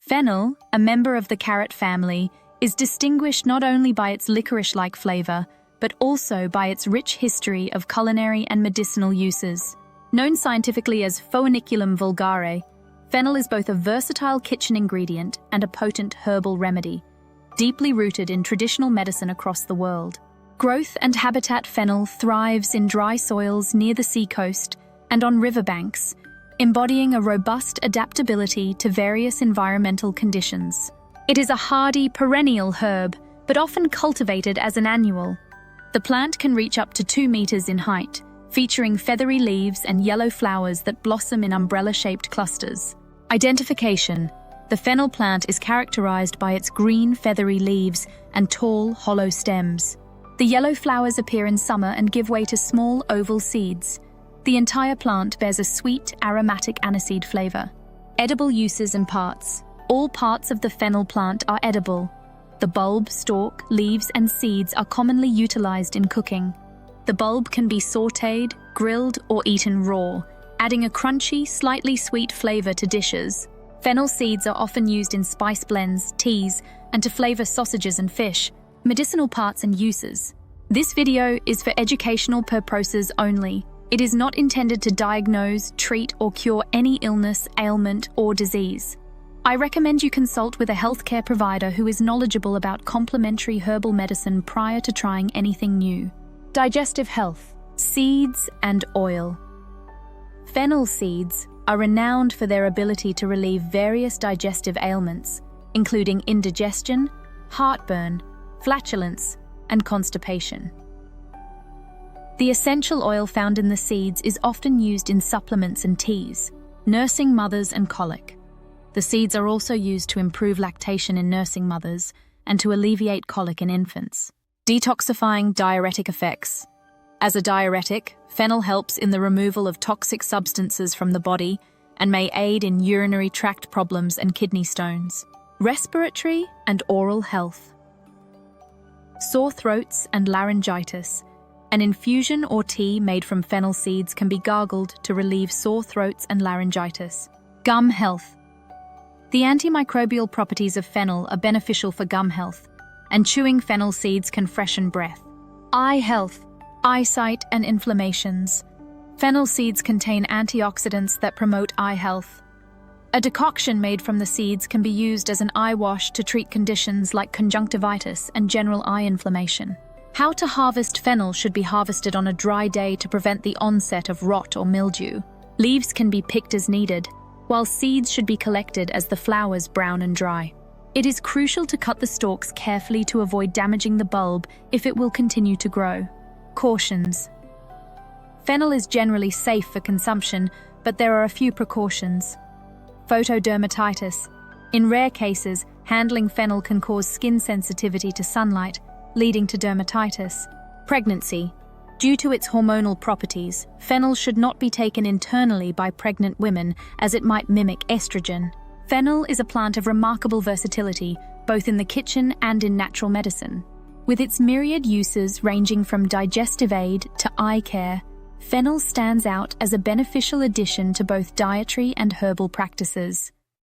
Fennel, a member of the carrot family, is distinguished not only by its licorice-like flavor, but also by its rich history of culinary and medicinal uses. Known scientifically as Phoeniculum vulgare, fennel is both a versatile kitchen ingredient and a potent herbal remedy, deeply rooted in traditional medicine across the world. Growth and habitat fennel thrives in dry soils near the seacoast and on riverbanks, embodying a robust adaptability to various environmental conditions. It is a hardy, perennial herb, but often cultivated as an annual. The plant can reach up to 2 meters in height, featuring feathery leaves and yellow flowers that blossom in umbrella-shaped clusters. Identification: the fennel plant is characterized by its green, feathery leaves and tall, hollow stems. The yellow flowers appear in summer and give way to small, oval seeds. The entire plant bears a sweet, aromatic aniseed flavor. Edible uses and parts: all parts of the fennel plant are edible. The bulb, stalk, leaves, and seeds are commonly utilized in cooking. The bulb can be sautéed, grilled, or eaten raw, adding a crunchy, slightly sweet flavor to dishes. Fennel seeds are often used in spice blends, teas, and to flavor sausages and fish. Medicinal parts and uses. This video is for educational purposes only. It is not intended to diagnose, treat, or cure any illness, ailment, or disease. I recommend you consult with a healthcare provider who is knowledgeable about complementary herbal medicine prior to trying anything new. Digestive health: seeds and oil. Fennel seeds are renowned for their ability to relieve various digestive ailments, including indigestion, heartburn, flatulence, and constipation. The essential oil found in the seeds is often used in supplements and teas, nursing mothers and colic. The seeds are also used to improve lactation in nursing mothers and to alleviate colic in infants. Detoxifying diuretic effects. As a diuretic, fennel helps in the removal of toxic substances from the body and may aid in urinary tract problems and kidney stones. Respiratory and oral health. Sore throats and laryngitis. An infusion or tea made from fennel seeds can be gargled to relieve sore throats and laryngitis. Gum health. The antimicrobial properties of fennel are beneficial for gum health, and chewing fennel seeds can freshen breath. Eye health. Eyesight and inflammations. Fennel seeds contain antioxidants that promote eye health. A decoction made from the seeds can be used as an eye wash to treat conditions like conjunctivitis and general eye inflammation. How to harvest fennel should be harvested on a dry day to prevent the onset of rot or mildew. Leaves can be picked as needed, while seeds should be collected as the flowers brown and dry. It is crucial to cut the stalks carefully to avoid damaging the bulb if it will continue to grow. Cautions. Fennel is generally safe for consumption, but there are a few precautions. Photodermatitis. In rare cases, handling fennel can cause skin sensitivity to sunlight, leading to dermatitis. Pregnancy. Due to its hormonal properties, fennel should not be taken internally by pregnant women as it might mimic estrogen. Fennel is a plant of remarkable versatility, both in the kitchen and in natural medicine. With its myriad uses ranging from digestive aid to eye care, fennel stands out as a beneficial addition to both dietary and herbal practices.